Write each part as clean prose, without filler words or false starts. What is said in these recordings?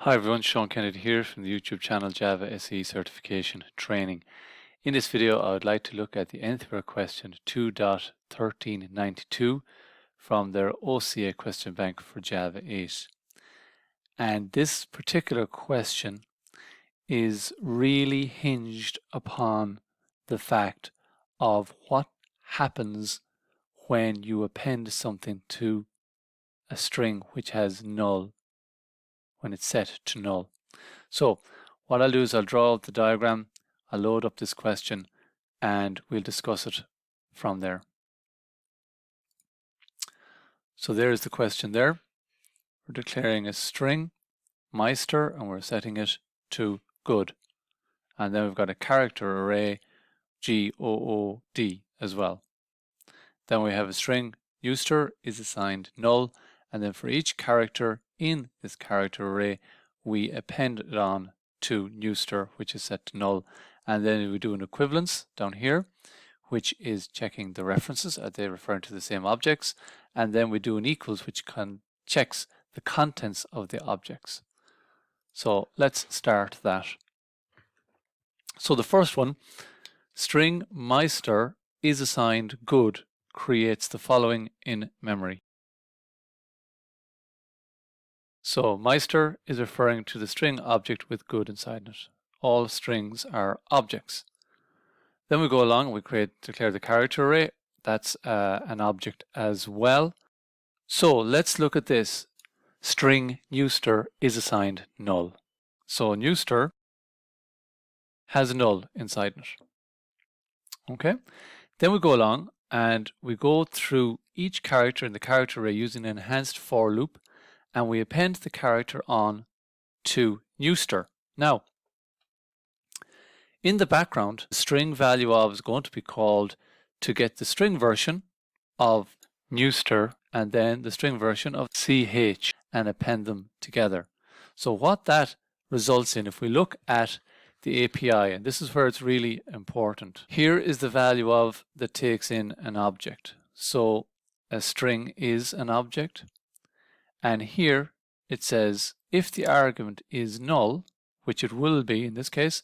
Hi everyone, Sean Kennedy here from the YouTube channel Java SE Certification Training. In this video I would like to look at the nth question 2.1392 from their OCA question bank for Java 8. And this particular question is really hinged upon the fact of what happens when you append something to a string which has null, when it's set to null. So what I'll do is I'll draw out the diagram, I'll load up this question, and we'll discuss it from there. So there's the question there. We're declaring a string, Meister, and we're setting it to good. And then we've got a character array, GOOD as well. Then we have a string, Euster is assigned null, and then for each character in this character array, we append it on to Euster, which is set to null. And then we do an equivalence down here, which is checking the references. Are they referring to the same objects? And then we do an equals, which checks the contents of the objects. So let's start that. So the first one, string Meister is assigned good, creates the following in memory. So Meister is referring to the string object with good inside it. All strings are objects. Then we go along and we declare the character array. That's an object as well. So let's look at this. String Euster is assigned null. So Euster has a null inside it. Okay. Then we go along and we go through each character in the character array using an enhanced for loop, and we append the character on to Euster. Now, in the background, the string value of is going to be called to get the string version of Euster and then the string version of CH and append them together. So what that results in, if we look at the API, and this is where it's really important, here is the value of that takes in an object. So a string is an object. And here it says if the argument is null, which it will be in this case,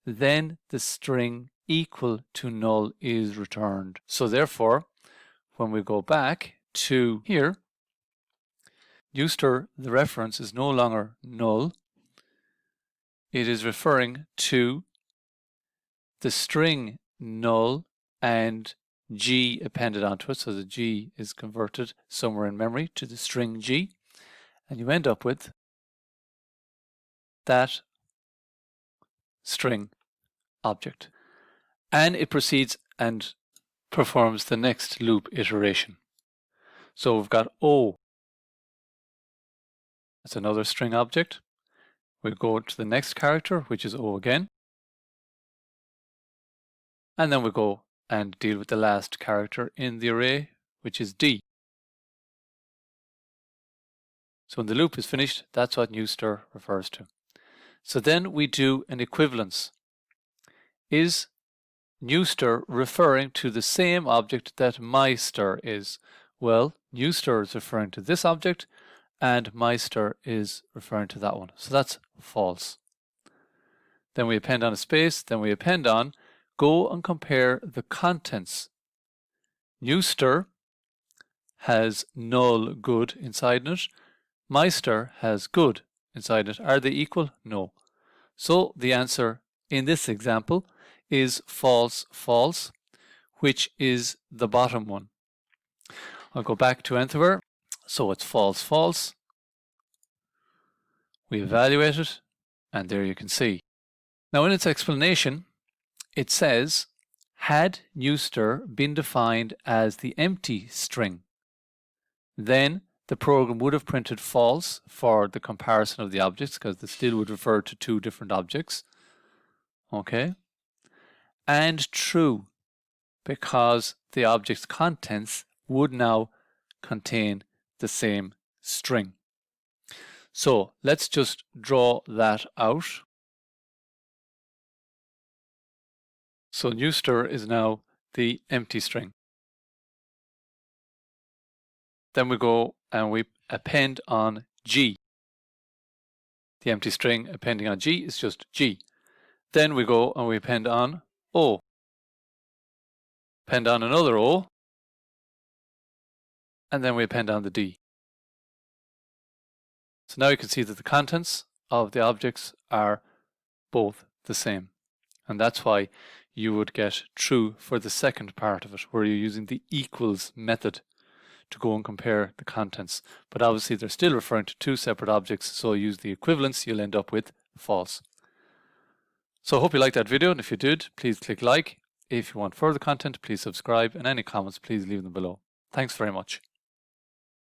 then the string equal to null is returned. So therefore, when we go back to here, Euster, the reference is no longer null. It is referring to the string null and G appended onto it. So the G is converted somewhere in memory to the string G. And you end up with that string object. And it proceeds and performs the next loop iteration. So we've got O. That's another string object. We go to the next character, which is O again. And then we go and deal with the last character in the array, which is D. So when the loop is finished, that's what Euster refers to. So then we do an equivalence. Is Euster referring to the same object that Meister is? Well, Euster is referring to this object and Meister is referring to that one. So that's false. Then we append on a space, then we append on, go and compare the contents. Euster has null good inside it. Meister has good inside it. Are they equal? No. So the answer in this example is false, false, which is the bottom one. I'll go back to nth. So it's false, false. We evaluate it, and there you can see. Now in its explanation, it says, had Euster been defined as the empty string, then the program would have printed false for the comparison of the objects, because it still would refer to two different objects. Okay. And true, because the object's contents would now contain the same string. So let's just draw that out. So Euster is now the empty string. Then we go and we append on G. The empty string appending on G is just G. Then we go and we append on O. Append on another O. And then we append on the D. So now you can see that the contents of the objects are both the same. And that's why you would get true for the second part of it, where you're using the equals method to go and compare the contents. But obviously they're still referring to two separate objects, so use the equivalence, you'll end up with false. So I hope you liked that video, and if you did, please click like. If you want further content, please subscribe, and any comments, please leave them below. Thanks very much.